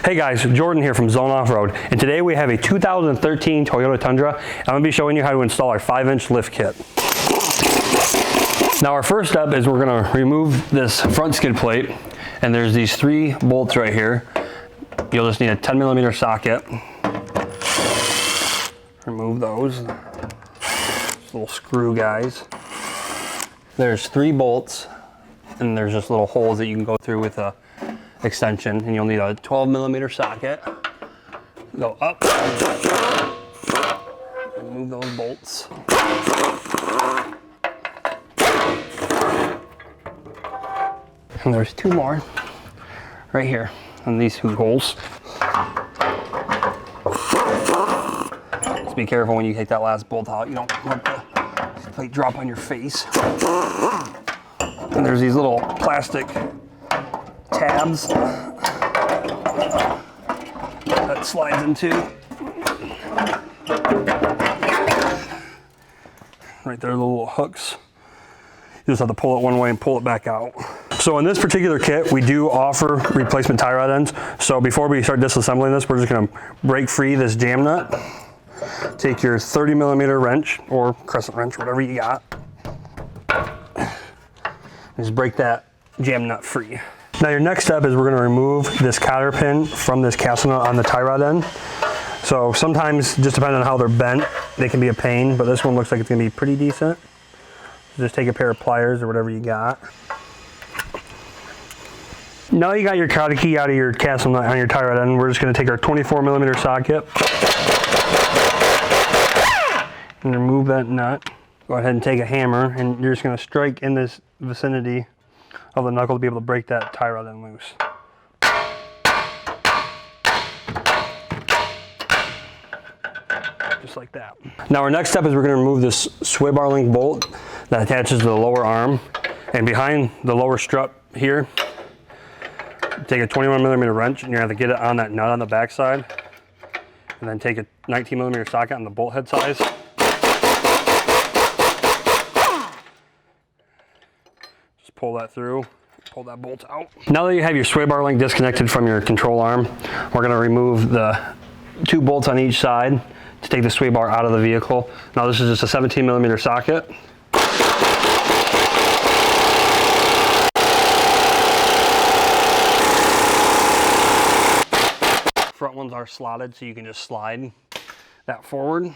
Hey guys, Jordan here from Zone Off-Road, and today we have a 2013 Toyota Tundra. I'm going to be showing you how to install our 5-inch lift kit. Now our first step is we're going to remove this front skid plate, and there's these 3 bolts right here. You'll just need a 10mm socket. Remove those. Little screw guys. There's 3 bolts, and there's just little holes that you can go through with a extension, and you'll need a 12mm socket. Go up, remove those bolts. And there's 2 more right here on these 2 holes. Just be careful when you take that last bolt out, you don't want the plate drop on your face. And there's these little plastic tabs that slides into. Right there, the little hooks. You just have to pull it one way and pull it back out. So in this particular kit, we do offer replacement tie rod ends. So before we start disassembling this, we're just gonna break free this jam nut. Take your 30mm wrench or crescent wrench, whatever you got. Just break that jam nut free. Now your next step is we're going to remove this cotter pin from this castle nut on the tie rod end. So sometimes, just depending on how they're bent, they can be a pain, but this one looks like it's going to be pretty decent. Just take a pair of pliers or whatever you got. Now you got your cotter key out of your castle nut on your tie rod end, we're just going to take our 24mm socket and remove that nut. Go ahead and take a hammer, and you're just going to strike in this vicinity of the knuckle to be able to break that tie rod end loose. Just like that. Now our next step is we're going to remove this sway bar link bolt that attaches to the lower arm, and behind the lower strut here, take a 21mm wrench, and you're going to have to get it on that nut on the back side, and then take a 19mm socket on the bolt head size. Pull that through, pull that bolt out. Now that you have your sway bar link disconnected from your control arm, we're going to remove the 2 bolts on each side to take the sway bar out of the vehicle. Now this is just a 17mm socket. Front ones are slotted, so you can just slide that forward.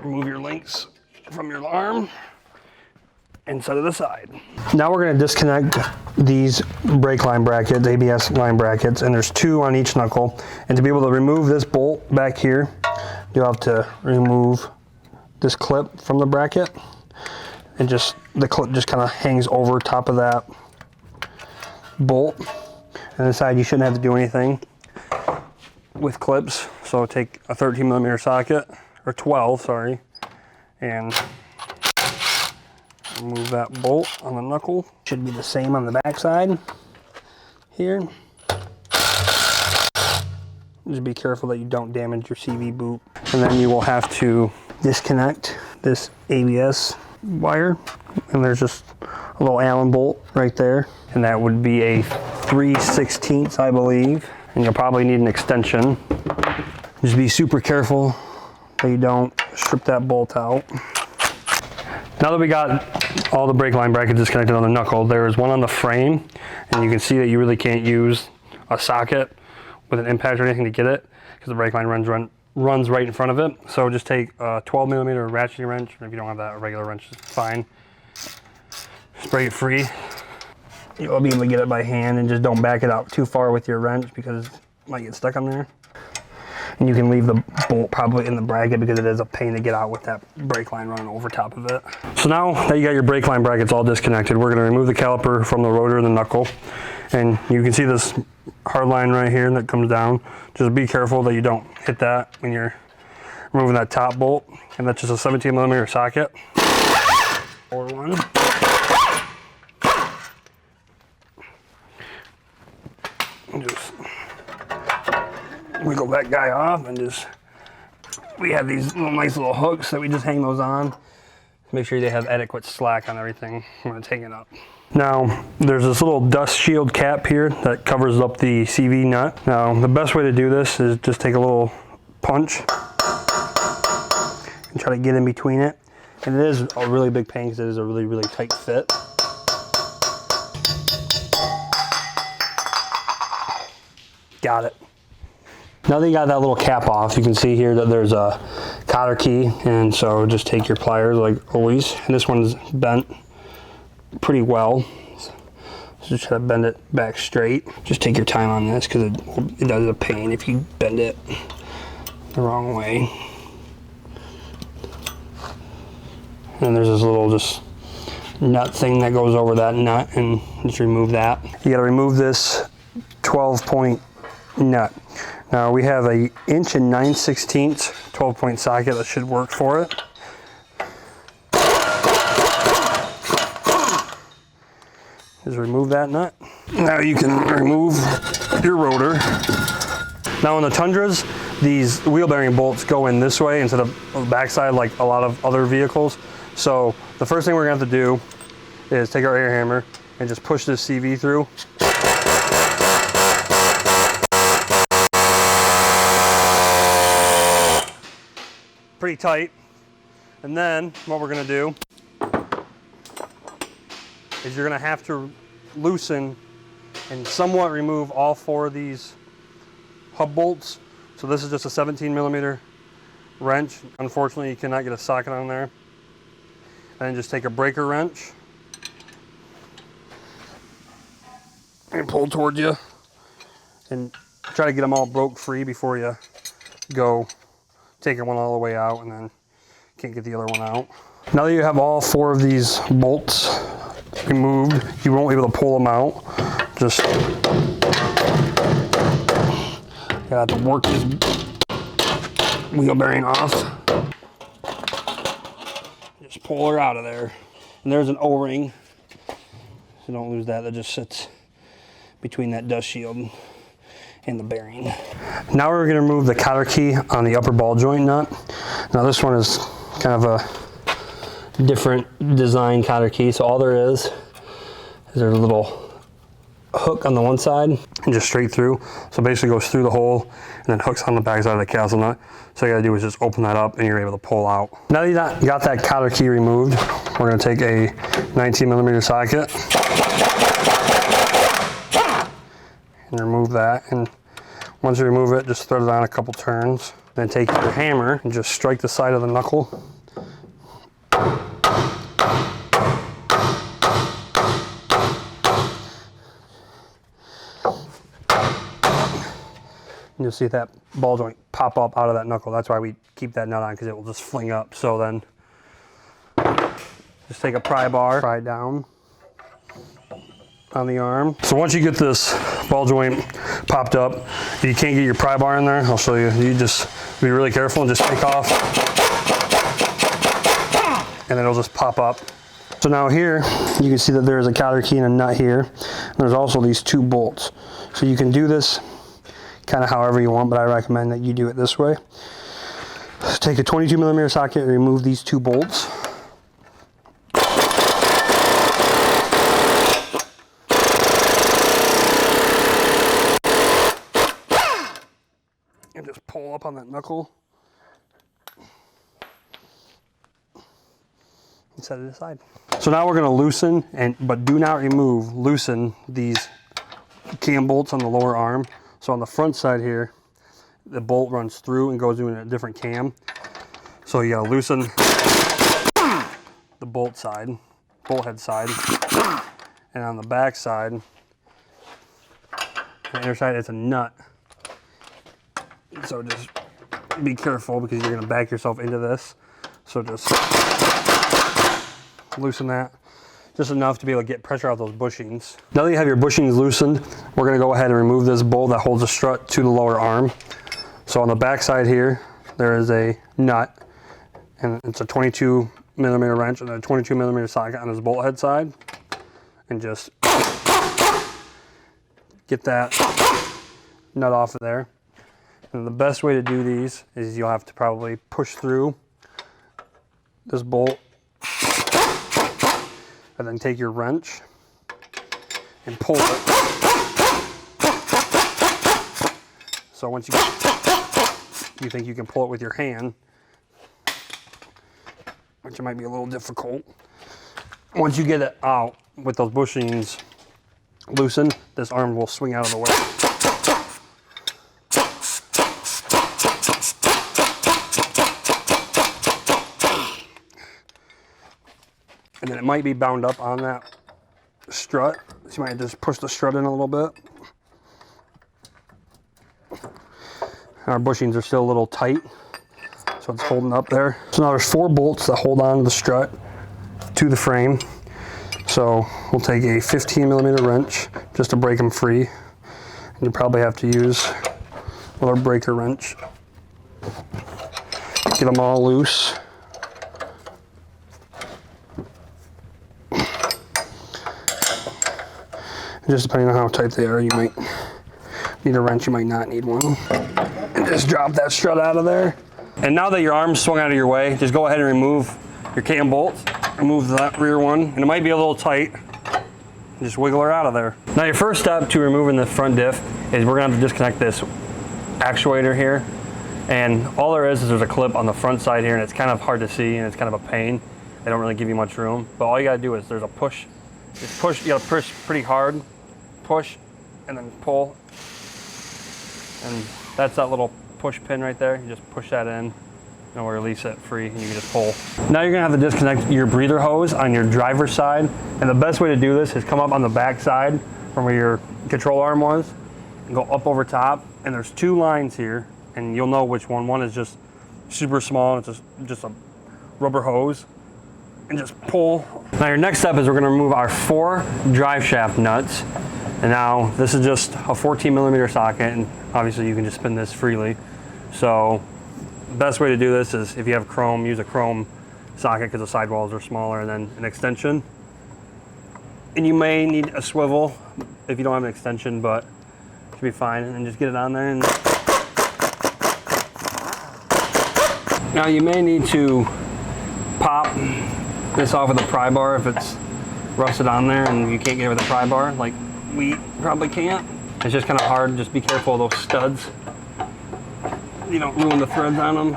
Remove your links from your arm and set it aside. Now we're going to disconnect these brake line brackets, ABS line brackets, and there's 2 on each knuckle. And to be able to remove this bolt back here, you'll have to remove this clip from the bracket, and the clip just kind of hangs over top of that bolt. And inside you shouldn't have to do anything with clips. So take a 13mm socket, or 12, sorry, and remove that bolt on the knuckle. Should be the same on the back side here. Just be careful that you don't damage your CV boot. And then you will have to disconnect this ABS wire. And there's just a little Allen bolt right there. And that would be a 3/16, I believe. And you'll probably need an extension. Just be super careful that you don't strip that bolt out. Now that we got all the brake line brackets disconnected on the knuckle, there is one on the frame, and you can see that you really can't use a socket with an impact or anything to get it, because the brake line runs right in front of it. So just take a 12mm ratcheting wrench, or if you don't have that, a regular wrench is fine. Just break it free. You'll be able to get it by hand, and just don't back it out too far with your wrench because it might get stuck on there. And you can leave the bolt probably in the bracket because it is a pain to get out with that brake line running over top of it. So now that you got your brake line brackets all disconnected, we're going to remove the caliper from the rotor and the knuckle. And you can see this hard line right here that comes down. Just be careful that you don't hit that when you're removing that top bolt. And that's just a 17mm socket. Or one. Just wiggle that guy off, and we have these nice little hooks that we just hang those on. Make sure they have adequate slack on everything when it's hanging up. Now, there's this little dust shield cap here that covers up the CV nut. Now, the best way to do this is just take a little punch and try to get in between it. And it is a really big pain because it is a really, really tight fit. Got it. Now that you got that little cap off, you can see here that there's a cotter key, and so just take your pliers like always. And this one's bent pretty well. So just try to bend it back straight. Just take your time on this because it does a pain if you bend it the wrong way. And there's this little just nut thing that goes over that nut, and just remove that. You got to remove this 12-point nut. Now we have a 1 9/16" 12-point socket that should work for it. Just remove that nut. Now you can remove your rotor. Now in the Tundras, these wheel bearing bolts go in this way instead of the backside like a lot of other vehicles. So the first thing we're going to have to do is take our air hammer and just push this CV through. Pretty tight. And then what we're going to do is you're going to have to loosen and somewhat remove all 4 of these hub bolts. So this is just a 17mm wrench. Unfortunately, you cannot get a socket on there. And then just take a breaker wrench and pull towards you and try to get them all broke free before you go taking one all the way out and then can't get the other one out. Now that you have all 4 of these bolts removed, you won't be able to pull them out. Just gotta have to work this wheel bearing off. Just pull her out of there. And there's an O-ring, so don't lose that. That just sits between that dust shield and the bearing. Now we're going to remove the cotter key on the upper ball joint nut. Now this one is kind of a different design cotter key. So all there is there's a little hook on the one side and just straight through. So basically goes through the hole and then hooks on the back side of the castle nut. So all you gotta do is just open that up and you're able to pull out. Now that you got that cotter key removed, we're gonna take a 19mm socket and remove that. And once you remove it, just thread it on a couple turns. Then take your hammer and just strike the side of the knuckle. And you'll see that ball joint pop up out of that knuckle. That's why we keep that nut on, because it will just fling up. So then just take a pry bar, pry it down on the arm. So once you get this ball joint popped up, if you can't get your pry bar in there, I'll show you. You just be really careful and just take off, and it'll just pop up. So now here, you can see that there's a cotter key and a nut here. And there's also these 2 bolts. So you can do this kind of however you want, but I recommend that you do it this way. So take a 22mm socket and remove these 2 bolts. And just pull up on that knuckle and set it aside. So now we're going to loosen, but do not loosen these cam bolts on the lower arm. So on the front side here, the bolt runs through and goes into a different cam. So you gotta loosen the bolt head side. And on the back side, the inner side, it's a nut. So just be careful because you're gonna back yourself into this. So just loosen that. Just enough to be able to get pressure out those bushings. Now that you have your bushings loosened, we're gonna go ahead and remove this bolt that holds the strut to the lower arm. So on the back side here, there is a nut, and it's a 22mm wrench and a 22mm socket on this bolt head side. And just get that nut off of there. And the best way to do these is you'll have to probably push through this bolt and then take your wrench and pull it. So once you think you can pull it with your hand, which might be a little difficult. Once you get it out with those bushings loosened, this arm will swing out of the way. And then it might be bound up on that strut. So you might just push the strut in a little bit. Our bushings are still a little tight, so it's holding up there. So now there's 4 bolts that hold on to the strut to the frame. So we'll take a 15mm wrench just to break them free. And you probably have to use another breaker wrench. Get them all loose. Just depending on how tight they are, you might need a wrench, you might not need one. And just drop that strut out of there. And now that your arm's swung out of your way, just go ahead and remove your cam bolts. Remove that rear one, and it might be a little tight. Just wiggle her out of there. Now your first step to removing the front diff is we're gonna have to disconnect this actuator here. And all there is there's a clip on the front side here, and it's kind of hard to see, and it's kind of a pain. They don't really give you much room. But all you gotta do is there's a push. Just push, you gotta push pretty hard. Push, and then pull. And that's that little push pin right there. You just push that in, and we'll release it free, and you can just pull. Now you're gonna have to disconnect your breather hose on your driver's side. And the best way to do this is come up on the back side from where your control arm was, and go up over top. And there's 2 lines here, and you'll know which one. One is just super small, it's just a rubber hose, and just pull. Now your next step is we're gonna remove our 4 drive shaft nuts. And now this is just a 14mm socket, and obviously you can just spin this freely. So the best way to do this is if you have chrome, use a chrome socket because the sidewalls are smaller, and then an extension. And you may need a swivel if you don't have an extension, but it should be fine. And then just get it on there. And now you may need to pop this off with a pry bar if it's rusted on there and you can't get it with a pry bar, like we probably can't. It's just kind of hard. Just be careful of those studs. You don't ruin the threads on them.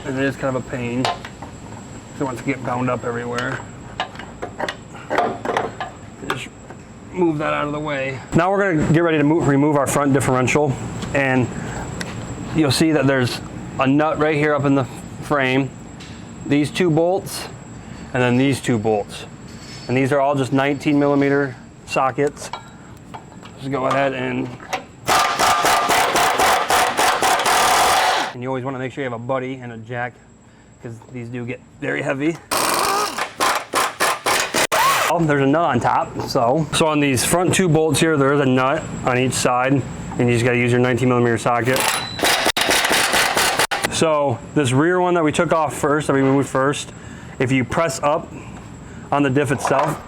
And it is kind of a pain. So once you get bound up everywhere, just move that out of the way. Now we're going to get ready to remove our front differential, and you'll see that there's a nut right here up in the frame. These 2 bolts, and then these 2 bolts. And these are all just 19mm sockets. Just go ahead and you always want to make sure you have a buddy and a jack, because these do get very heavy. Oh, there's a nut on top. So on these front 2 bolts here, there is a nut on each side, and you just got to use your 19mm socket. So this rear one that we took off first, that we removed first, if you press up on the diff itself,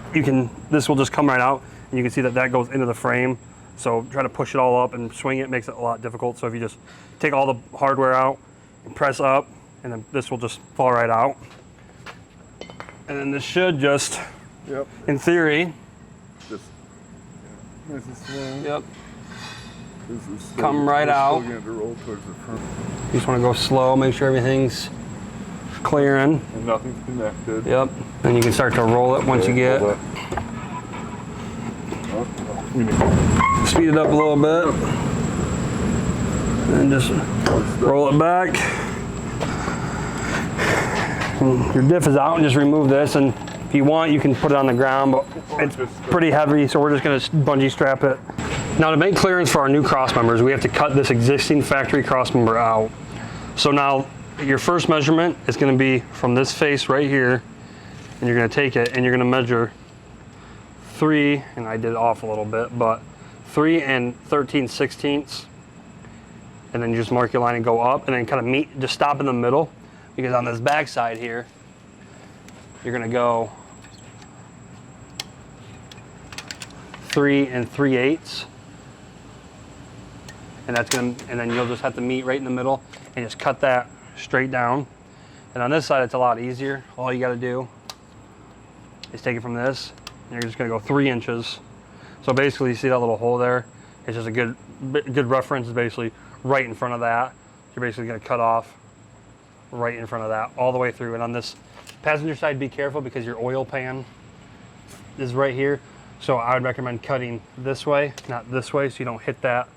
this will just come right out, and you can see that that goes into the frame. So try to push it all up and swing it makes it a lot difficult. So if you just take all the hardware out and press up, and then this will just fall right out. And then this should just, in theory, yep, come right out. You just want to go slow, make sure everything's clearing. And nothing's connected. Yep. Then you can start to roll it once you get. Speed it up a little bit. And just roll it back. And your diff is out, and just remove this. And if you want, you can put it on the ground, but it's pretty heavy, so we're just going to bungee strap it. Now to make clearance for our new cross members, we have to cut this existing factory cross member out. So now your first measurement is going to be from this face right here, and you're going to take it and you're going to measure 3, and I did it off a little bit, but 3 13/16, and then you just mark your line and go up, and then kind of meet, just stop in the middle, because on this back side here, you're going to go 3 3/8, and that's going to, and then you'll just have to meet right in the middle and just cut that straight down. And on this side, it's a lot easier. All you gotta do is take it from this, and you're just gonna go 3 inches. So basically, you see that little hole there? It's just a good reference, is basically right in front of that. You're basically gonna cut off right in front of that, all the way through. And on this passenger side, be careful because your oil pan is right here. So I would recommend cutting this way, not this way, so you don't hit that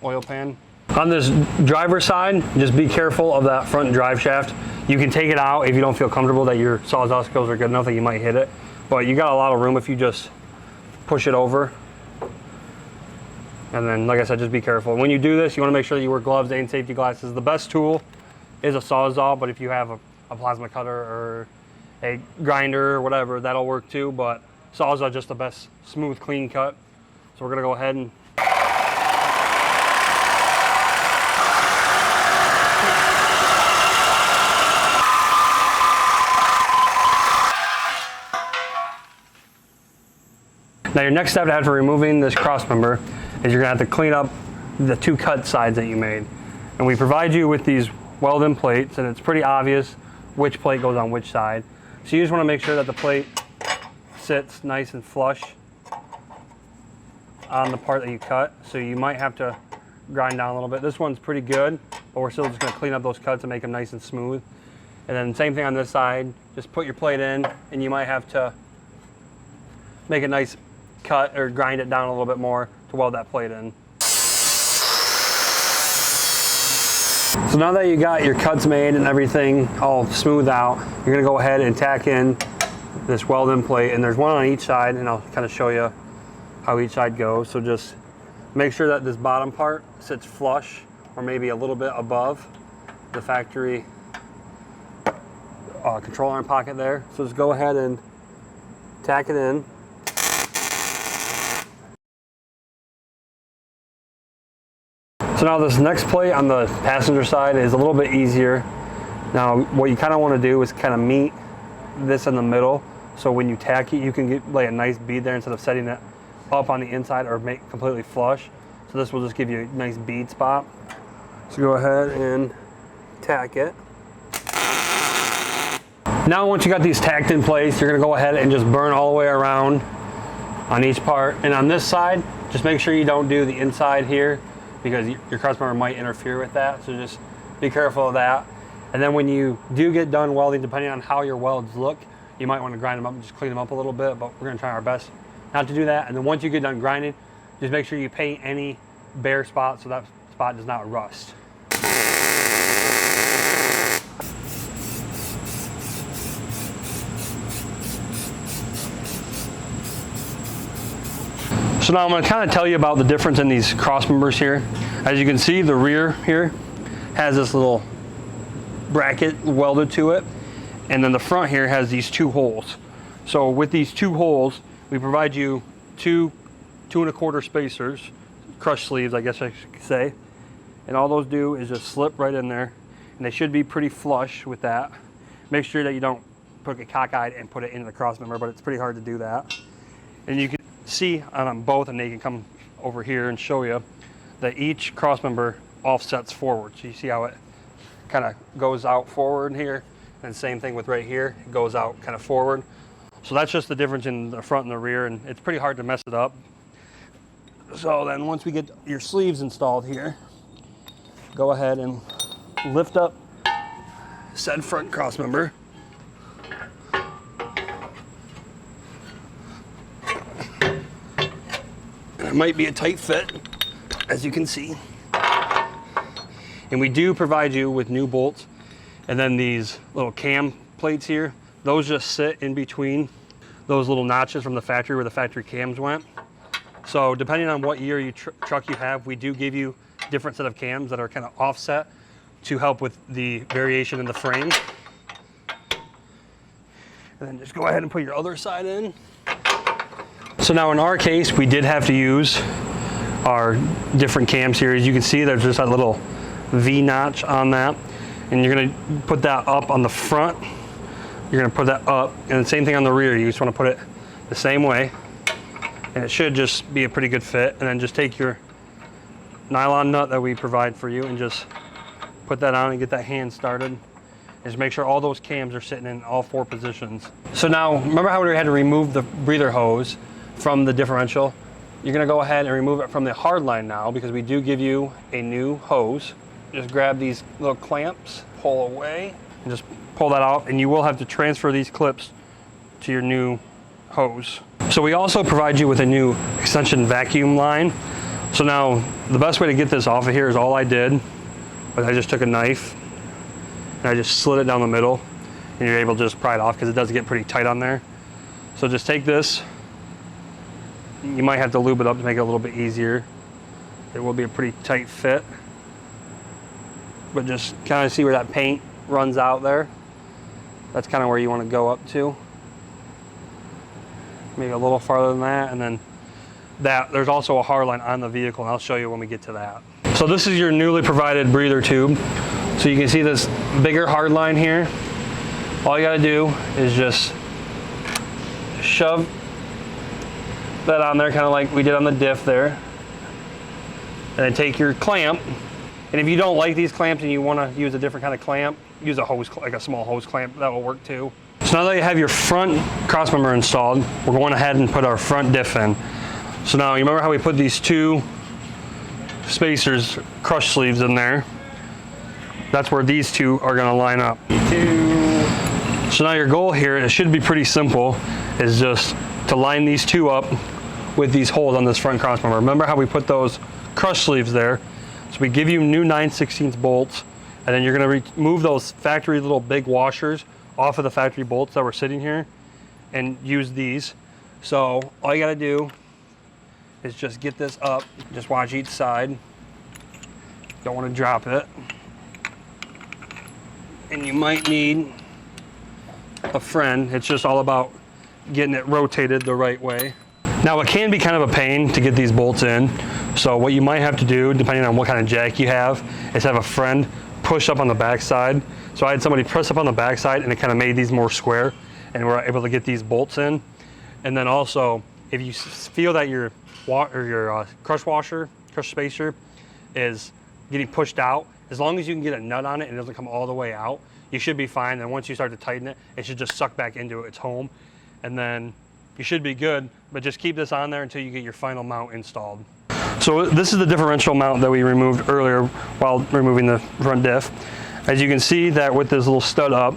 oil pan. On this driver's side, just be careful of that front drive shaft. You can take it out if you don't feel comfortable that your sawzall skills are good enough that you might hit it. But you got a lot of room if you just push it over. And then, like I said, just be careful. When you do this, you want to make sure that you wear gloves and safety glasses. The best tool is a sawzall, but if you have a plasma cutter or a grinder or whatever, that'll work too. But saws are just the best smooth, clean cut. So we're gonna go ahead and now your next step after removing this cross member is you're gonna have to clean up the 2 cut sides that you made. And we provide you with these weld-in plates, and it's pretty obvious which plate goes on which side. So you just wanna make sure that the plate sits nice and flush on the part that you cut. So you might have to grind down a little bit. This one's pretty good, but we're still just gonna clean up those cuts and make them nice and smooth. And then same thing on this side, just put your plate in, and you might have to make a nice cut or grind it down a little bit more to weld that plate in. So now that you got your cuts made and everything all smooth out, you're gonna go ahead and tack in this weld-in plate, and there's one on each side, and I'll kind of show you how each side goes. So just make sure that this bottom part sits flush or maybe a little bit above the factory control arm pocket there. So just go ahead and tack it in. So now this next plate on the passenger side is a little bit easier. Now what you kind of want to do is kind of meet this in the middle, so when you tack it, you can lay a nice bead there instead of setting it up on the inside or make completely flush. So this will just give you a nice bead spot. So go ahead and tack it. Now once you got these tacked in place, you're gonna go ahead and just burn all the way around on each part. And on this side, just make sure you don't do the inside here, because your cross member might interfere with that. So just be careful of that. And then when you do get done welding, depending on how your welds look, you might want to grind them up and just clean them up a little bit, but we're gonna try our best not to do that. And then once you get done grinding, just make sure you paint any bare spots so that spot does not rust. So now I'm going to kind of tell you about the difference in these cross members here. As you can see, the rear here has this little bracket welded to it, and then the front here has these 2 holes. So with these 2 holes, we provide you 2 2¼ spacers, crush sleeves, I guess I should say, and all those do is just slip right in there, and they should be pretty flush with that. Make sure that you don't get cockeyed and put it into the cross member, but it's pretty hard to do that. And you can see on them both, and they can come over here and show you that each cross member offsets forward. So you see how it kind of goes out forward here, and same thing with right here, it goes out kind of forward. So that's just the difference in the front and the rear, and it's pretty hard to mess it up. So then once we get your sleeves installed here, go ahead and lift up said front cross member. It might be a tight fit, as you can see. And we do provide you with new bolts, and then these little cam plates here, those just sit in between those little notches from the factory where the factory cams went. So depending on what year truck you have, we do give you different set of cams that are kind of offset to help with the variation in the frame. And then just go ahead and put your other side in. So now in our case, we did have to use our different cams here. As you can see, there's just that little V notch on that. And you're gonna put that up on the front. You're gonna put that up, and the same thing on the rear. You just wanna put it the same way. And it should just be a pretty good fit. And then just take your nylon nut that we provide for you and just put that on and get that hand started. Just make sure all those cams are sitting in all 4 positions. So now, remember how we had to remove the breather hose from the differential? You're gonna go ahead and remove it from the hard line now, because we do give you a new hose. Just grab these little clamps, pull away, and just pull that off, and you will have to transfer these clips to your new hose. So we also provide you with a new extension vacuum line. So now, the best way to get this off of here is all I did was I just took a knife and I just slid it down the middle, and you're able to just pry it off because it does get pretty tight on there. So just take this. You might have to lube it up to make it a little bit easier. It will be a pretty tight fit. But just kind of see where that paint runs out there. That's kind of where you want to go up to. Maybe a little farther than that, and then there's also a hard line on the vehicle, and I'll show you when we get to that. So this is your newly provided breather tube. So you can see this bigger hard line here. All you gotta do is just shove that on there, kind of like we did on the diff there. And then take your clamp, and if you don't like these clamps and you wanna use a different kind of clamp, use a hose, like a small hose clamp, that will work too. So now that you have your front crossmember installed, we're going ahead and put our front diff in. So now, you remember how we put these 2 spacers, crush sleeves in there? That's where these 2 are gonna line up. So now your goal here, it should be pretty simple, is just to line these 2 up with these holes on this front crossmember. Remember how we put those crush sleeves there? So we give you new 9/16 bolts, and then you're gonna remove those factory little big washers off of the factory bolts that were sitting here and use these. So all you gotta do is just get this up, just watch each side. Don't wanna drop it. And you might need a friend. It's just all about getting it rotated the right way. Now it can be kind of a pain to get these bolts in. So what you might have to do, depending on what kind of jack you have, is have a friend push up on the backside. So I had somebody press up on the backside, and it kind of made these more square, and we're able to get these bolts in. And then also, if you feel that your crush spacer is getting pushed out, as long as you can get a nut on it and it doesn't come all the way out, you should be fine. And once you start to tighten it, it should just suck back into its home, and then you should be good. But just keep this on there until you get your final mount installed. So this is the differential mount that we removed earlier while removing the front diff. As you can see that with this little stud up,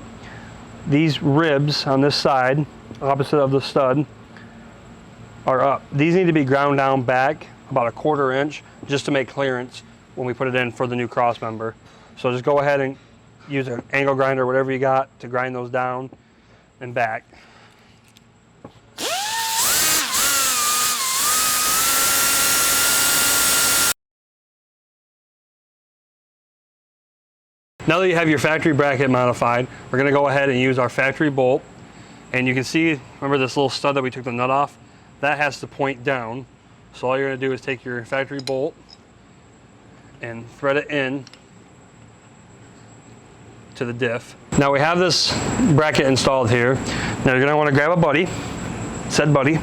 these ribs on this side, opposite of the stud, are up. These need to be ground down back about a 1/4 inch just to make clearance when we put it in for the new cross member. So just go ahead and use an angle grinder, whatever you got, to grind those down and back. Now that you have your factory bracket modified, we're gonna go ahead and use our factory bolt. And you can see, remember this little stud that we took the nut off? That has to point down. So all you're gonna do is take your factory bolt and thread it in to the diff. Now we have this bracket installed here. Now you're gonna wanna grab a buddy, said buddy,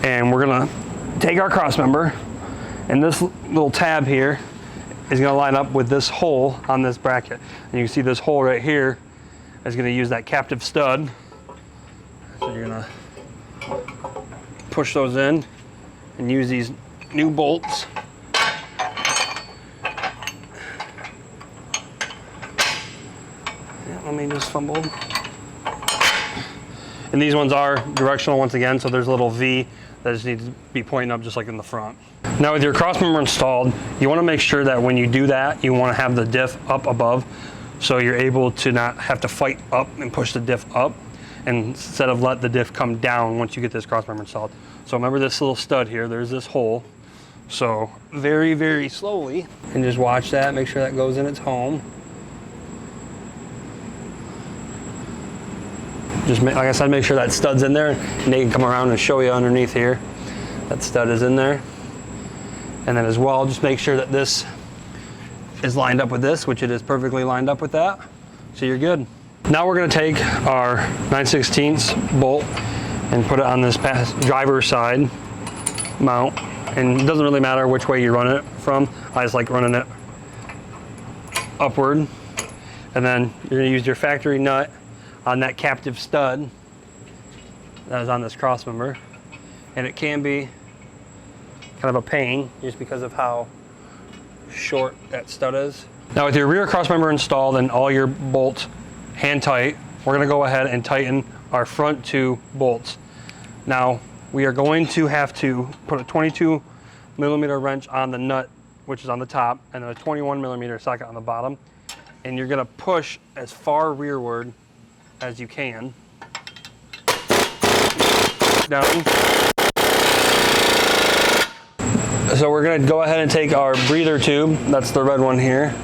and we're gonna take our cross member, and this little tab here is gonna line up with this hole on this bracket. And you can see this hole right here is gonna use that captive stud. So you're gonna push those in and use these new bolts. Let me just fumble. And these ones are directional once again, so there's a little V that just needs to be pointing up just like in the front. Now with your crossmember installed, you want to make sure that when you do that, you want to have the diff up above, so you're able to not have to fight up and push the diff up, and instead of let the diff come down once you get this crossmember installed. So remember this little stud here, there's this hole. So very, very slowly, and just watch that, make sure that goes in its home. Just, like I said, make sure that stud's in there, and they can come around and show you underneath here. That stud is in there. And then as well, just make sure that this is lined up with this, which it is perfectly lined up with that. So you're good. Now we're gonna take our 9/16 bolt and put it on this driver's side mount. And it doesn't really matter which way you run it from. I just like running it upward, and then you're gonna use your factory nut on that captive stud that is on this cross member. And it can be kind of a pain just because of how short that stud is. Now with your rear cross member installed and all your bolts hand tight, we're gonna go ahead and tighten our front 2 bolts. Now we are going to have to put a 22mm wrench on the nut, which is on the top, and then a 21mm socket on the bottom. And you're gonna push as far rearward as you can. Down. So we're gonna go ahead and take our breather tube, that's the red one here,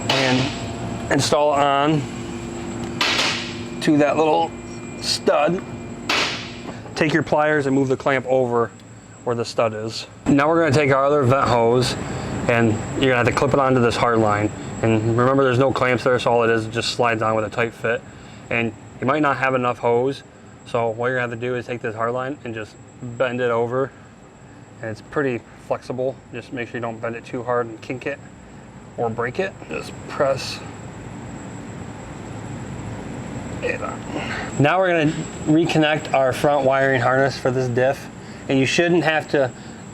and install it on to that little stud. Take your pliers and move the clamp over where the stud is. Now we're gonna take our other vent hose and you're gonna have to clip it onto this hard line. And remember, there's no clamps there, so all it is just slides on with a tight fit. And you might not have enough hose, so what you're gonna have to do is take this hard line and just bend it over. And it's pretty flexible. Just make sure you don't bend it too hard and kink it or break it. Just press it on. Now we're gonna reconnect our front wiring harness for this diff. And you shouldn't have to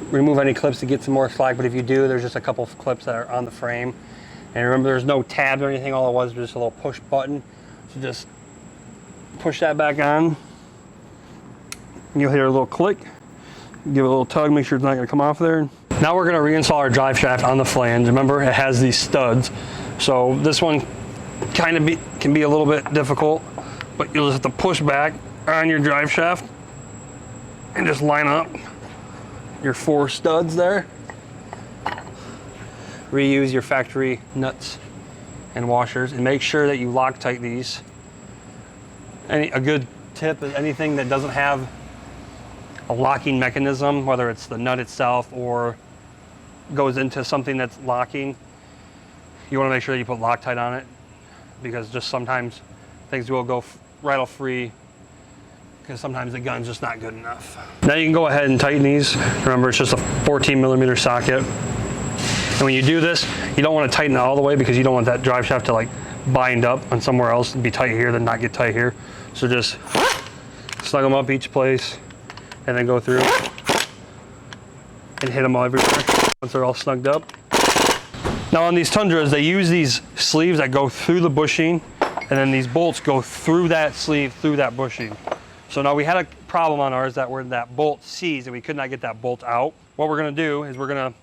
remove any clips to get some more slack, but if you do, there's just a couple of clips that are on the frame. And remember, there's no tabs or anything, all it was just a little push button. So just push that back on. And you'll hear a little click. Give it a little tug, make sure it's not gonna come off there. Now we're gonna reinstall our drive shaft on the flange. Remember, it has these studs. So this one kind of can be a little bit difficult, but you'll just have to push back on your drive shaft and just line up your 4 studs there. Reuse your factory nuts and washers and make sure that you Loctite these. A good tip is anything that doesn't have a locking mechanism, whether it's the nut itself or goes into something that's locking, you want to make sure that you put Loctite on it, because just sometimes things will go rattle free because sometimes the gun's just not good enough. Now you can go ahead and tighten these. Remember, it's just a 14mm socket. And when you do this, you don't want to tighten it all the way because you don't want that drive shaft to like bind up on somewhere else and be tight here, then not get tight here. So just snug them up each place and then go through and hit them all everywhere once they're all snugged up. Now on these Tundras, they use these sleeves that go through the bushing, and then these bolts go through that sleeve, through that bushing. So now we had a problem on ours that where that bolt seized and we could not get that bolt out. What we're gonna do is we're gonna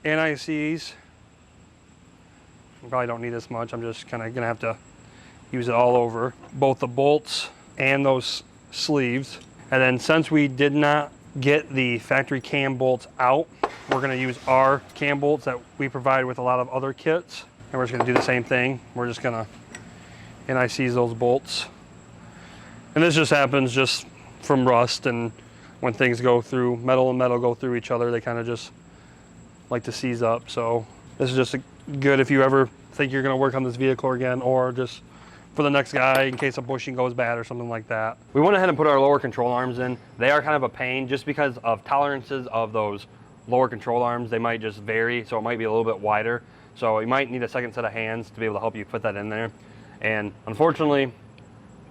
anti-seize. You probably don't need this much. I'm just kind of gonna have to use it all over, both the bolts and those sleeves. And then since we did not get the factory cam bolts out, we're gonna use our cam bolts that we provide with a lot of other kits. And we're just gonna do the same thing. We're just gonna anti-seize those bolts. And this just happens just from rust, and when things go through, metal and metal go through each other, they kind of just like to seize up. So this is just good if you ever think you're gonna work on this vehicle again, or just for the next guy in case a bushing goes bad or something like that. We went ahead and put our lower control arms in. They are kind of a pain just because of tolerances of those lower control arms. They might just vary, so it might be a little bit wider. So you might need a second set of hands to be able to help you put that in there. And unfortunately,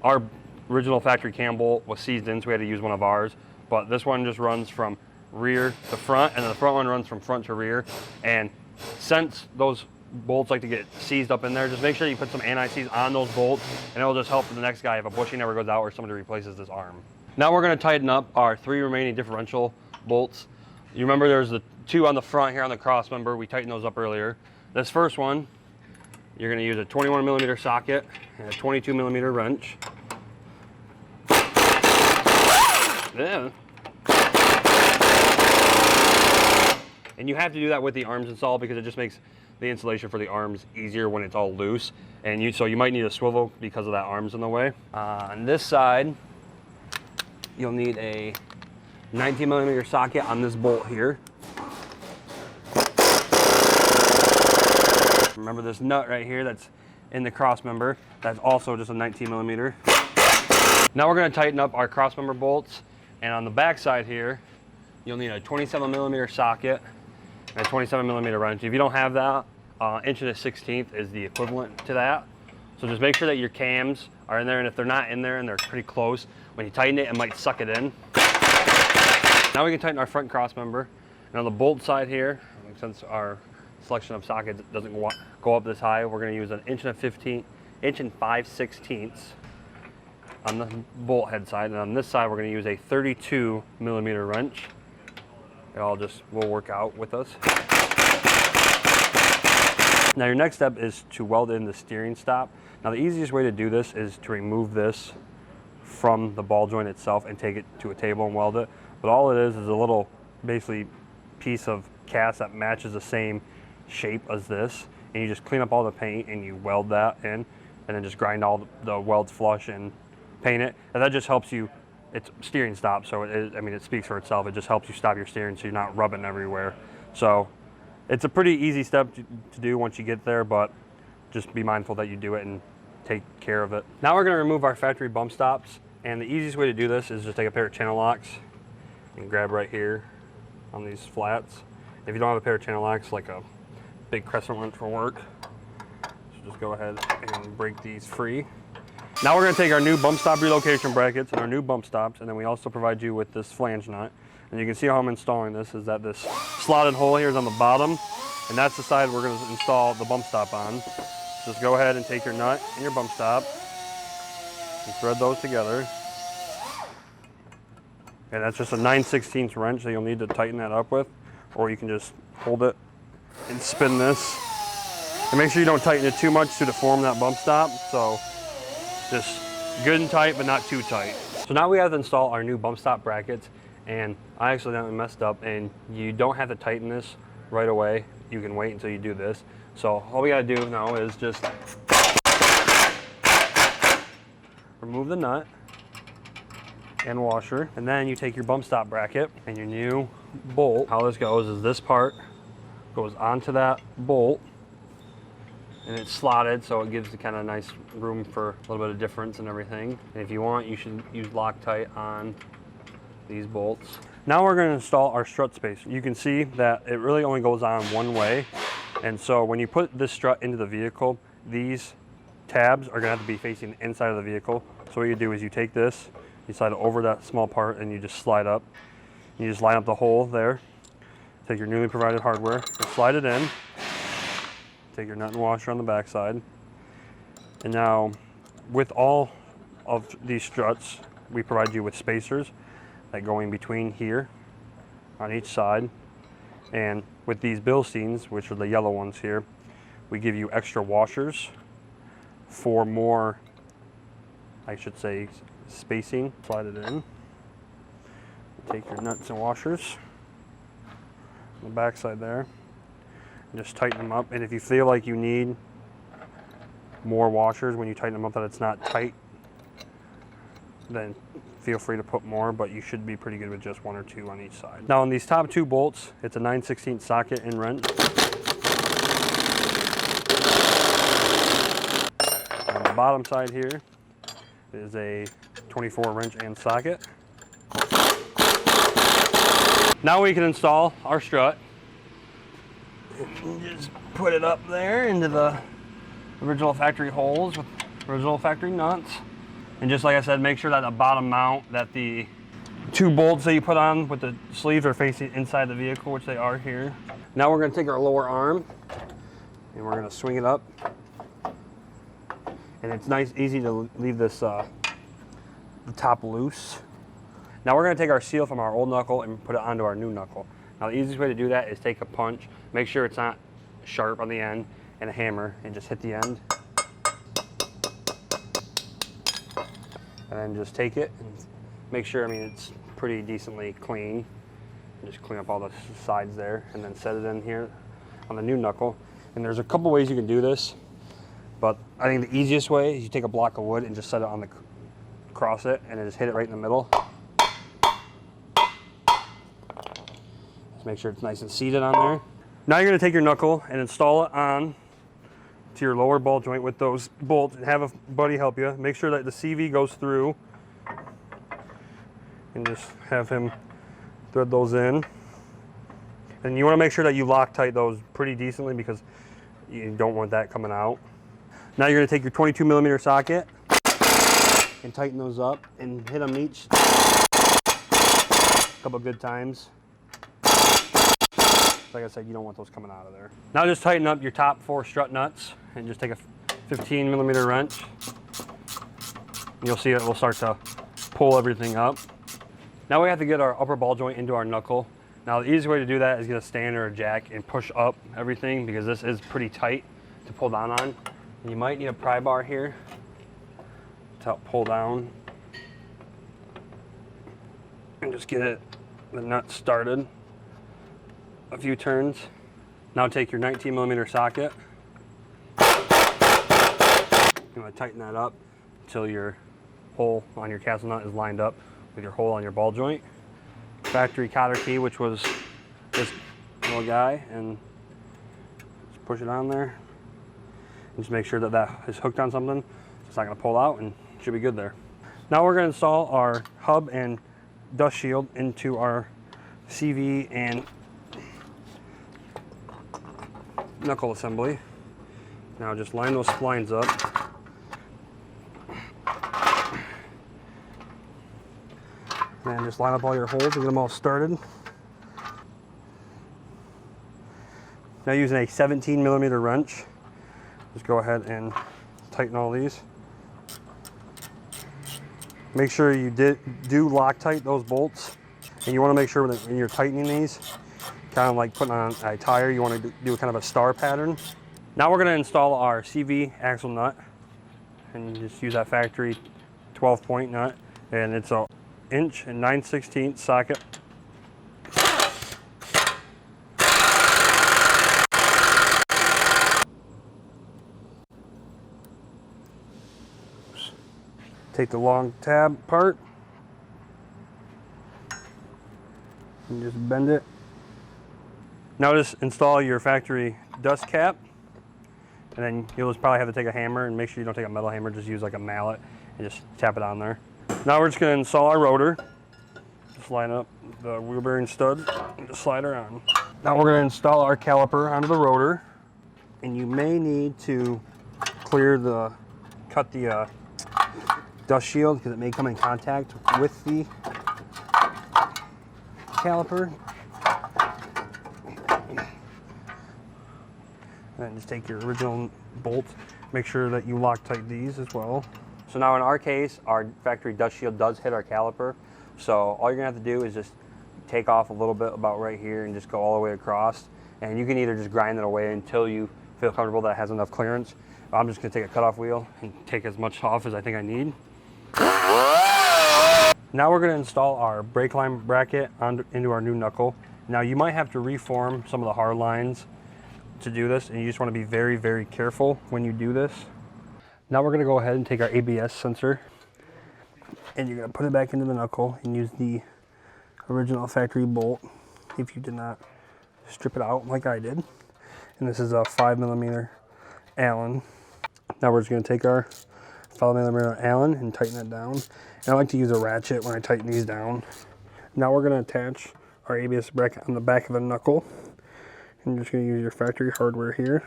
our original factory cam bolt was seized in, so we had to use one of ours. But this one just runs from rear to front, and then the front one runs from front to rear. And since those bolts like to get seized up in there, just make sure you put some anti-seize on those bolts, and it'll just help the next guy if a bushing ever goes out or somebody replaces this arm. Now we're going to tighten up our 3 remaining differential bolts. You remember there's the 2 on the front here on the cross member. We tightened those up earlier. This first one, you're going to use a 21mm socket and a 22mm wrench. Yeah. And you have to do that with the arms installed because it just makes the installation for the arms easier when it's all loose. And so you might need a swivel because of that arms in the way. On this side, you'll need a 19mm socket on this bolt here. Remember this nut right here that's in the cross member, that's also just a 19mm. Now we're going to tighten up our cross member bolts, and on the back side here, you'll need a 27mm socket and a 27mm wrench. If you don't have that, inch and a 1/16 is the equivalent to that. So just make sure that your cams are in there, and if they're not in there and they're pretty close, when you tighten it, it might suck it in. Now we can tighten our front cross member. And on the bolt side here, since our selection of sockets doesn't go up this high, we're going to use an inch and 5/16 on the bolt head side, and on this side we're going to use a 32mm wrench. It all just will work out with us. Now your next step is to weld in the steering stop. Now the easiest way to do this is to remove this from the ball joint itself and take it to a table and weld it. But all it is a little basically piece of cast that matches the same shape as this, and you just clean up all the paint and you weld that in, and then just grind all the welds flush and paint it. And that just helps you. It's steering stop, so it speaks for itself. It just helps you stop your steering so you're not rubbing everywhere. So it's a pretty easy step to do once you get there, but just be mindful that you do it and take care of it. Now we're going to remove our factory bump stops, and the easiest way to do this is just take a pair of channel locks and grab right here on these flats. If you don't have a pair of channel locks, like a big crescent wrench will work. So just go ahead and break these free. Now we're going to take our new bump stop relocation brackets and our new bump stops, and then we also provide you with this flange nut. And you can see how I'm installing this, is that this slotted hole here is on the bottom, and that's the side we're going to install the bump stop on. Just go ahead and take your nut and your bump stop and thread those together. And that's just a 9/16 wrench that you'll need to tighten that up with, or you can just hold it and spin this. And make sure you don't tighten it too much to deform that bump stop. So just good and tight, but not too tight. So now we have to install our new bump stop brackets, and I accidentally messed up, and you don't have to tighten this right away. You can wait until you do this. So all we gotta do now is just remove the nut and washer, and then you take your bump stop bracket and your new bolt. How this goes is this part goes onto that bolt, and it's slotted, so it gives the kind of nice room for a little bit of difference and everything. And if you want, you should use Loctite on these bolts. Now we're going to install our strut spacer. You can see that it really only goes on one way, and so when you put this strut into the vehicle, these tabs are going to have to be facing the inside of the vehicle. So what you do is you take this, you slide it over that small part, and you just slide up. You just line up the hole there. Take your newly provided hardware and slide it in. Take your nut and washer on the back side. And now, with all of these struts, we provide you with spacers that go in between here on each side. And with these Bilsteins, which are the yellow ones here, we give you extra washers for more, I should say, spacing. Slide it in. Take your nuts and washers on the back side there. Just tighten them up, and if you feel like you need more washers when you tighten them up that it's not tight, then feel free to put more, but you should be pretty good with just 1 or 2 on each side. Now on these top 2 bolts, it's a 9/16 socket and wrench. On the bottom side here is a 24 wrench and socket. Now we can install our strut. Just put it up there into the original factory holes with original factory nuts. And just like I said, make sure that the bottom mount, that the 2 bolts that you put on with the sleeves are facing inside the vehicle, which they are here. Now we're going to take our lower arm and we're going to swing it up. And it's easy to leave this the top loose. Now we're going to take our seal from our old knuckle and put it onto our new knuckle. Now the easiest way to do that is take a punch, make sure it's not sharp on the end, and a hammer, and just hit the end. And then just take it and make sure, it's pretty decently clean. And just clean up all the sides there, and then set it in here on the new knuckle. And there's a couple ways you can do this, but I think the easiest way is you take a block of wood and just set it on the across it, and then just hit it right in the middle. Make sure it's nice and seated on there. Now you're going to take your knuckle and install it on to your lower ball joint with those bolts, and have a buddy help you. Make sure that the CV goes through, and just have him thread those in. And you want to make sure that you Loctite those pretty decently, because You don't want that coming out. Now you're gonna take your 22mm socket and tighten those up and hit them each a couple good times. Like I said, you don't want those coming out of there. Now just tighten up your top 4 strut nuts and just take a 15mm wrench. You'll see it will start to pull everything up. Now we have to get our upper ball joint into our knuckle. Now the easiest way to do that is get a stand or a jack and push up everything, because this is pretty tight to pull down on. And you might need a pry bar here to help pull down and just get the nut started. A few turns. Now take your 19mm socket. You want to tighten that up until your hole on your castle nut is lined up with your hole on your ball joint. Factory cotter key, which was this little guy, and just push it on there. And just make sure that that is hooked on something. It's not going to pull out, and it should be good there. Now we're going to install our hub and dust shield into our CV and knuckle assembly. Now just line those splines up. And just line up all your holes and get them all started. Now using a 17mm wrench, just go ahead and tighten all these. Make sure you do Loctite those bolts, and you want to make sure that when you're tightening these, kind of like putting on a tire, you want to do kind of a star pattern. Now we're going to install our CV axle nut, and just use that factory 12-point nut, and it's a 1 9/16" socket. Take the long tab part and just bend it. Now just install your factory dust cap, and then you'll just probably have to take a hammer, and make sure you don't take a metal hammer, just use like a mallet and just tap it on there. Now we're just going to install our rotor. Just line up the wheel bearing stud and just slide her on. Now we're going to install our caliper onto the rotor, and you may need to cut the dust shield, because it may come in contact with the caliper. And then just take your original bolts, make sure that you Loctite these as well. So now in our case, our factory dust shield does hit our caliper. So all you're gonna have to do is just take off a little bit about right here and just go all the way across. And you can either just grind it away until you feel comfortable that it has enough clearance. I'm just gonna take a cutoff wheel and take as much off as I think I need. Now we're gonna install our brake line bracket into our new knuckle. Now you might have to reform some of the hard lines to do this, and you just wanna be very, very careful when you do this. Now we're going to go ahead and take our ABS sensor, and you're going to put it back into the knuckle and use the original factory bolt if you did not strip it out like I did. And this is a 5mm Allen. Now we're just going to take our 5mm Allen and tighten it down. And I like to use a ratchet when I tighten these down. Now we're going to attach our ABS bracket on the back of the knuckle. And you're just going to use your factory hardware here.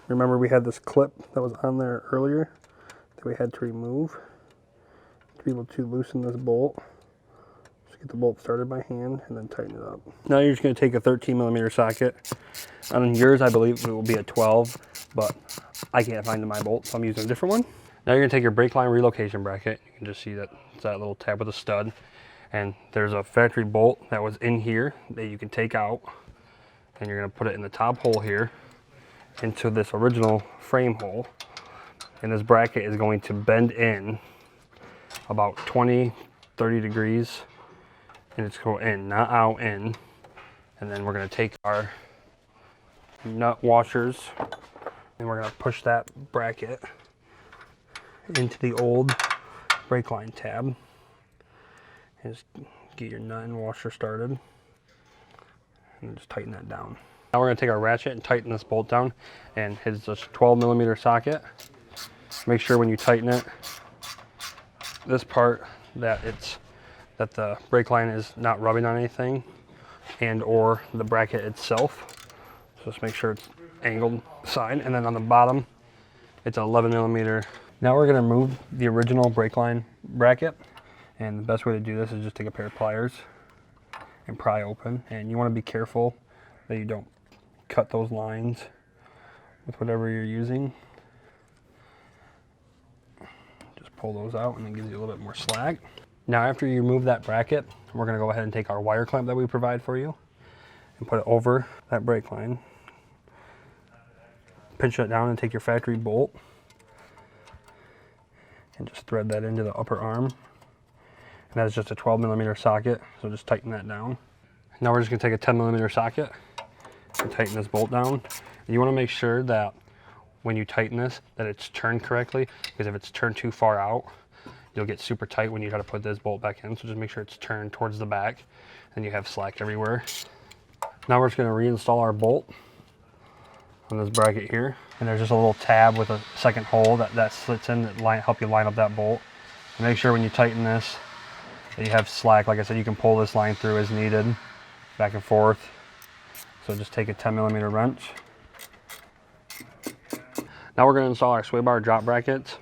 Remember, we had this clip that was on there earlier that we had to remove to be able to loosen this bolt. Just get the bolt started by hand and then tighten it up. Now you're just going to take a 13mm socket. On yours, I believe it will be a 12, but I can't find my bolt, so I'm using a different one. Now you're going to take your brake line relocation bracket. You can just see that it's that little tab with a stud. And there's a factory bolt that was in here that you can take out. And you're going to put it in the top hole here into this original frame hole, and this bracket is going to bend in about 20-30 degrees, and it's going in, not out, in. And then we're going to take our nut washers and we're going to push that bracket into the old brake line tab and just get your nut and washer started and just tighten that down. Now we're going to take our ratchet and tighten this bolt down, and it's a 12mm socket. Make sure when you tighten it, this part, that the brake line is not rubbing on anything, and or the bracket itself. So just make sure it's angled side, and then on the bottom, it's an 11 millimeter. Now we're gonna remove the original brake line bracket, and the best way to do this is just take a pair of pliers and pry open, and you wanna be careful that you don't cut those lines with whatever you're using. Just pull those out, and it gives you a little bit more slack. Now after you remove that bracket, we're gonna go ahead and take our wire clamp that we provide for you and put it over that brake line. Pinch it down and take your factory bolt and just thread that into the upper arm. And that's just a 12 millimeter socket, so just tighten that down. Now we're just gonna take a 10 millimeter socket and tighten this bolt down. And you wanna make sure that when you tighten this, that it's turned correctly, because if it's turned too far out, you'll get super tight when you try to put this bolt back in. So just make sure it's turned towards the back, and you have slack everywhere. Now we're just gonna reinstall our bolt on this bracket here. And there's just a little tab with a second hole that slits in that help you line up that bolt. And make sure when you tighten this, that you have slack. Like I said, you can pull this line through as needed, back and forth. So just take a 10 millimeter wrench. Now we're gonna install our sway bar drop brackets.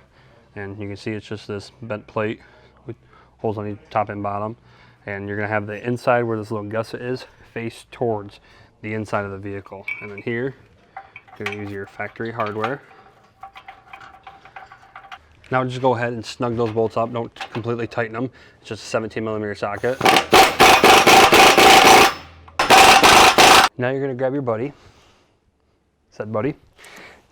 And you can see it's just this bent plate with holes on the top and bottom. And you're gonna have the inside where this little gusset is face towards the inside of the vehicle. And then here, you're gonna use your factory hardware. Now just go ahead and snug those bolts up. Don't completely tighten them. It's just a 17 millimeter socket. Now you're gonna grab your buddy, said buddy,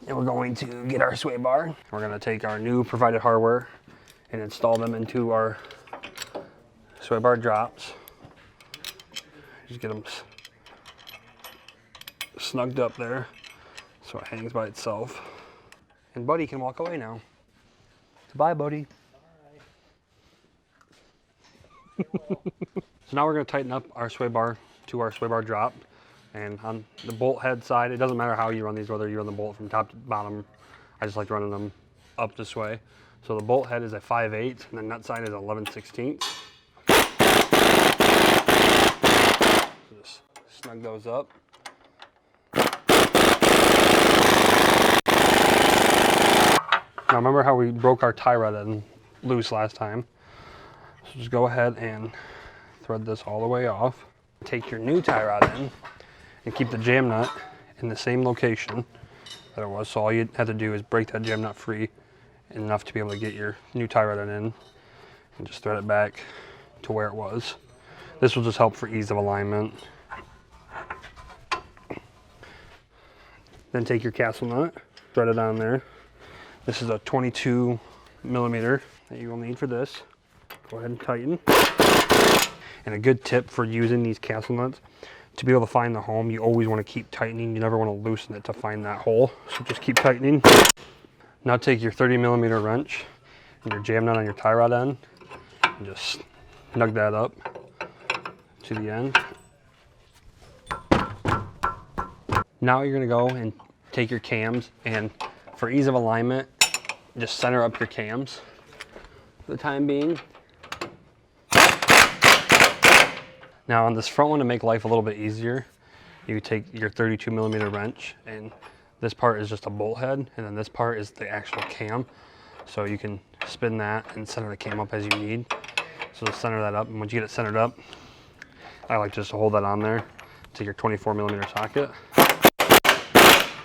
and we're going to get our sway bar. We're gonna take our new provided hardware and install them into our sway bar drops. Just get them snugged up there so it hangs by itself. And buddy can walk away now. Bye, buddy. So now we're gonna tighten up our sway bar to our sway bar drop. And on the bolt head side, it doesn't matter how you run these, whether you run the bolt from top to bottom. I just like running them up this way. So the bolt head is a 5/8, and the nut side is 11/16. So just snug those up. Now remember how we broke our tie rod end loose last time? So just go ahead and thread this all the way off. Take your new tie rod end and keep the jam nut in the same location that it was. So all you have to do is break that jam nut free enough to be able to get your new tie rod end in and just thread it back to where it was. This will just help for ease of alignment. Then take your castle nut, thread it on there. This is a 22 millimeter that you will need for this. Go ahead and tighten. And a good tip for using these castle nuts, to be able to find the home, you always want to keep tightening. You never want to loosen it to find that hole. So just keep tightening. Now take your 30 millimeter wrench and your jam nut on your tie rod end and just snug that up to the end. Now you're going to go and take your cams, and for ease of alignment, just center up your cams for the time being. Now on this front one, to make life a little bit easier, you take your 32 millimeter wrench, and this part is just a bolt head, and then this part is the actual cam. So you can spin that and center the cam up as you need. So just center that up, and once you get it centered up, I like just to hold that on there. Take your 24 millimeter socket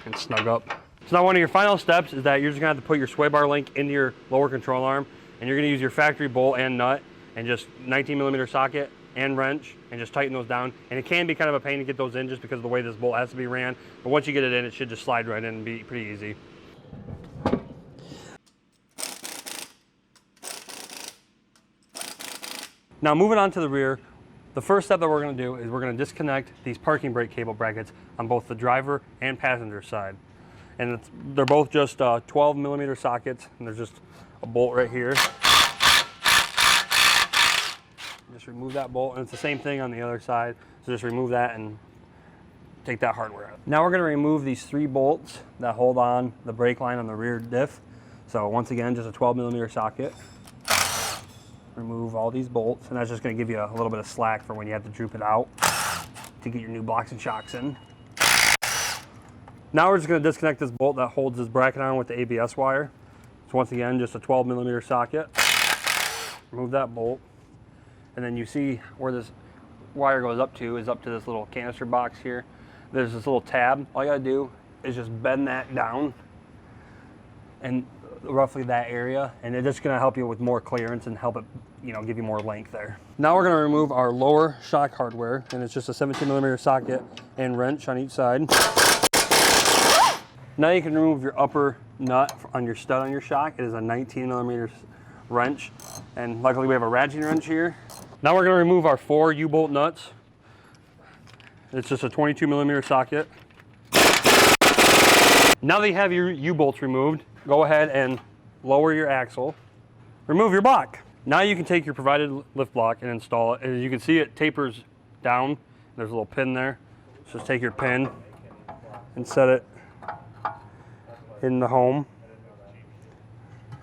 and snug up. So now one of your final steps is that you're just gonna have to put your sway bar link into your lower control arm, and you're gonna use your factory bolt and nut and just 19 millimeter socket and wrench and just tighten those down. And it can be kind of a pain to get those in just because of the way this bolt has to be ran. But once you get it in, it should just slide right in and be pretty easy. Now moving on to the rear, the first step that we're gonna do is we're gonna disconnect these parking brake cable brackets on both the driver and passenger side. And they're both just 12 millimeter sockets, and there's just a bolt right here. Just remove that bolt, and it's the same thing on the other side. So just remove that and take that hardware out. Now we're gonna remove these 3 bolts that hold on the brake line on the rear diff. So once again, just a 12 millimeter socket. Remove all these bolts, and that's just gonna give you a little bit of slack for when you have to droop it out to get your new blocks and shocks in. Now we're just going to disconnect this bolt that holds this bracket on with the ABS wire. So once again, just a 12mm socket. Remove that bolt. And then you see where this wire goes up to is up to this little canister box here. There's this little tab. All you gotta do is just bend that down and roughly that area, and it's just gonna help you with more clearance and help it, you know, give you more length there. Now we're gonna remove our lower shock hardware, and it's just a 17mm socket and wrench on each side. Now you can remove your upper nut on your stud on your shock. It is a 19mm wrench, and luckily we have a ratcheting wrench here. Now we're gonna remove our 4 U-bolt nuts. It's just a 22mm socket. Now that you have your U-bolts removed, go ahead and lower your axle. Remove your block. Now you can take your provided lift block and install it. As you can see, it tapers down. There's a little pin there. So just take your pin and set it in the home.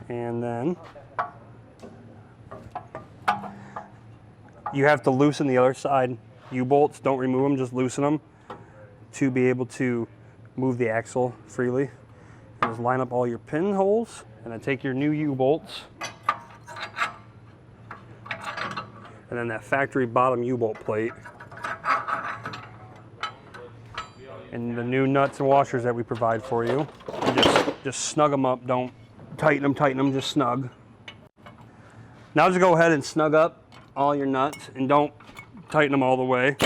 And then you have to loosen the other side U-bolts. Don't remove them, just loosen them to be able to move the axle freely. And just line up all your pinholes, and then take your new U-bolts, and then that factory bottom U-bolt plate, and the new nuts and washers that we provide for you. And just snug them up. Don't tighten them, just snug. Now just go ahead and snug up all your nuts, and don't tighten them all the way.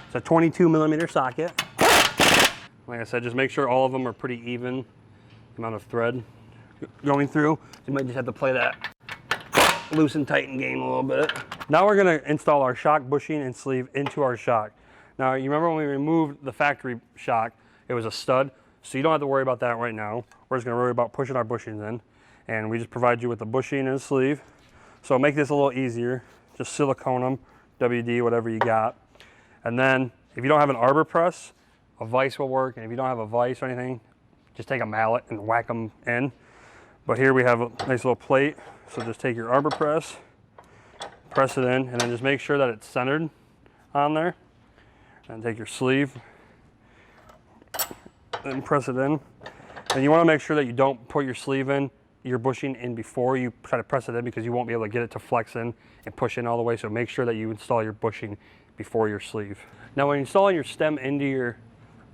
It's a 22mm socket. Like I said, just make sure all of them are pretty even amount of thread going through. You might just have to play that loosen tighten game a little bit. Now we're gonna install our shock bushing and sleeve into our shock. Now you remember when we removed the factory shock, it was a stud, so you don't have to worry about that right now. We're just gonna worry about pushing our bushings in, and we just provide you with the bushing and sleeve. So make this a little easier. Just silicone them, WD, whatever you got. And then if you don't have an arbor press, a vise will work. And if you don't have a vise or anything, just take a mallet and whack them in. But here we have a nice little plate. So just take your arbor press, press it in, and then just make sure that it's centered on there. And take your sleeve and press it in. And you want to make sure that you don't put your sleeve in, your bushing in before you try to press it in, because you won't be able to get it to flex in and push in all the way. So make sure that you install your bushing before your sleeve. Now when installing your stem into your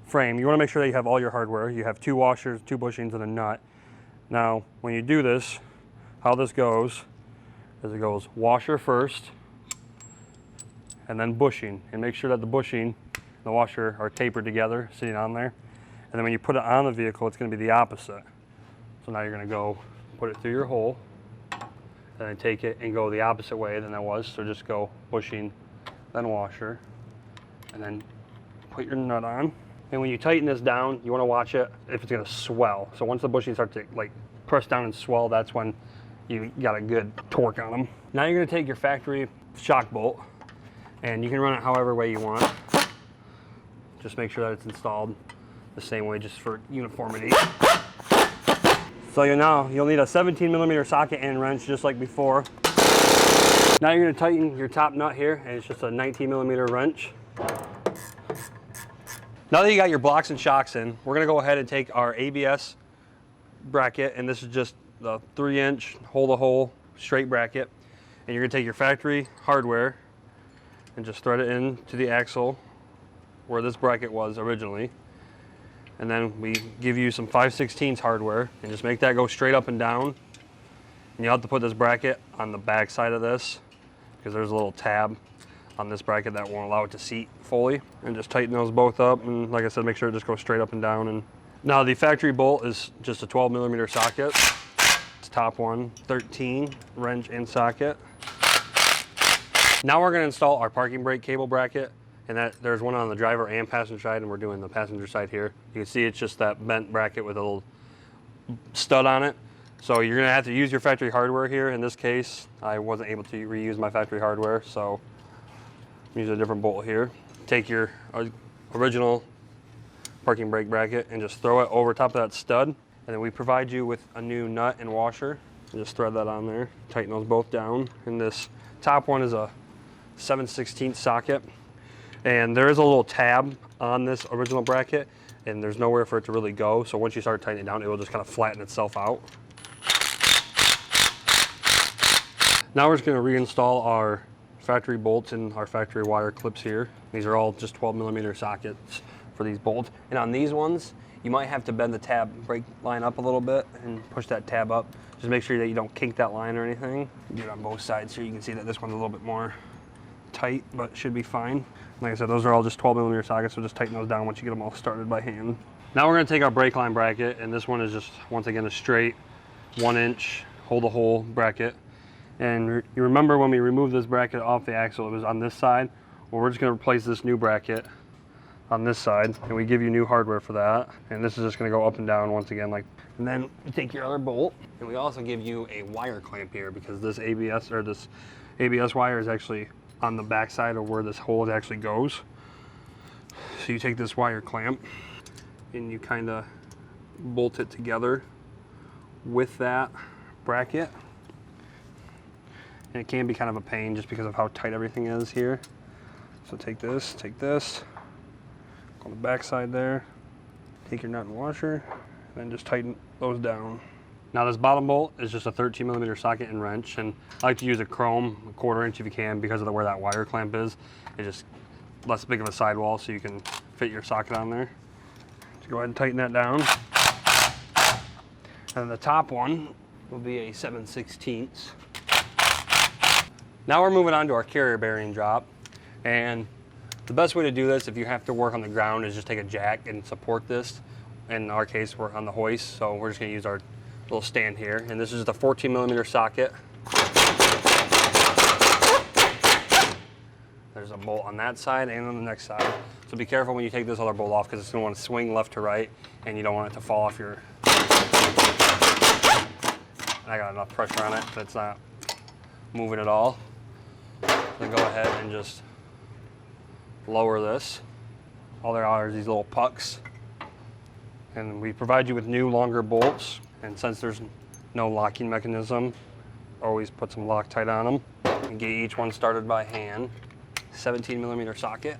frame, you want to make sure that you have all your hardware. You have 2 washers, 2 bushings, and a nut. Now when you do this, how this goes is it goes washer first and then bushing, and make sure that the bushing and the washer are tapered together, sitting on there. And then when you put it on the vehicle, it's going to be the opposite. So now you're going to go put it through your hole, and then take it and go the opposite way than that was. So just go bushing, then washer, and then put your nut on. And when you tighten this down, you want to watch it if it's going to swell. So once the bushings start to like press down and swell, that's when you got a good torque on them. Now you're going to take your factory shock bolt, and you can run it however way you want. Just make sure that it's installed the same way, just for uniformity. So you'll need a 17mm socket and wrench, just like before. Now you're going to tighten your top nut here, and it's just a 19mm wrench. Now that you got your blocks and shocks in, we're going to go ahead and take our ABS bracket, and this is just the 3-inch hole-to-hole straight bracket. And you're going to take your factory hardware and just thread it into the axle where this bracket was originally. And then we give you some 5/16 hardware, and just make that go straight up and down. And you'll have to put this bracket on the back side of this, because there's a little tab on this bracket that won't allow it to seat fully. And just tighten those both up, and like I said, make sure it just goes straight up and down. And now the factory bolt is just a 12mm socket. It's top one, 13 wrench and socket. Now we're going to install our parking brake cable bracket. And there's one on the driver and passenger side, and we're doing the passenger side here. You can see it's just that bent bracket with a little stud on it. So you're going to have to use your factory hardware here. In this case, I wasn't able to reuse my factory hardware, so use a different bolt here. Take your original parking brake bracket and just throw it over top of that stud. And then we provide you with a new nut and washer. And just thread that on there. Tighten those both down. And this top one is a 7/16 socket. And there is a little tab on this original bracket, and there's nowhere for it to really go. So once you start tightening it down, it will just kind of flatten itself out. Now we're just going to reinstall our factory bolts and our factory wire clips here. These are all just 12mm sockets for these bolts. And on these ones, you might have to bend the tab brake line up a little bit and push that tab up. Just make sure that you don't kink that line or anything. Do it on both sides here. You can see that this one's a little bit more tight, but it should be fine. Like I said, those are all just 12mm sockets, so just tighten those down once you get them all started by hand. Now we're going to take our brake line bracket, and this one is just, once again, a straight 1-inch hole-to-hole bracket. And you remember when we removed this bracket off the axle, it was on this side. Well, we're just going to replace this new bracket on this side, and we give you new hardware for that. And this is just going to go up and down once again, like. And then you take your other bolt, and we also give you a wire clamp here, because this ABS wire is actually on the back side of where this hole actually goes. So you take this wire clamp and you kind of bolt it together with that bracket. And it can be kind of a pain just because of how tight everything is here. So take this, go on the back side there, take your nut and washer, and then just tighten those down. Now this bottom bolt is just a 13mm socket and wrench, and I like to use a chrome, a 1/4 inch if you can, because of where that wire clamp is. It's just less big of a sidewall, so you can fit your socket on there. So go ahead and tighten that down. And the top one will be a 7/16. Now we're moving on to our carrier bearing drop, and the best way to do this if you have to work on the ground is just take a jack and support this. In our case, we're on the hoist, so we're just going to use our little stand here, and this is the 14mm socket. There's a bolt on that side and on the next side, so be careful when you take this other bolt off, because it's going to want to swing left to right, and you don't want it to fall off your. I got enough pressure on it that it's not moving at all. Then go ahead and just lower this. All there are is these little pucks, and we provide you with new longer bolts. And since there's no locking mechanism, always put some Loctite on them and get each one started by hand. 17mm socket.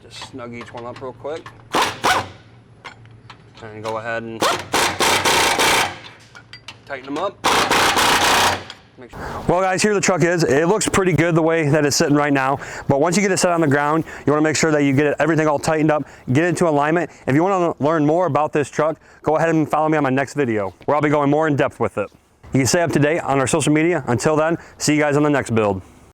Just snug each one up real quick, and go ahead and tighten them up. Well guys, here the truck is. It looks pretty good the way that it's sitting right now, but once you get it set on the ground, you want to make sure that you get everything all tightened up, get it into alignment. If you want to learn more about this truck, go ahead and follow me on my next video, where I'll be going more in depth with it. You can stay up to date on our social media. Until then, see you guys on the next build.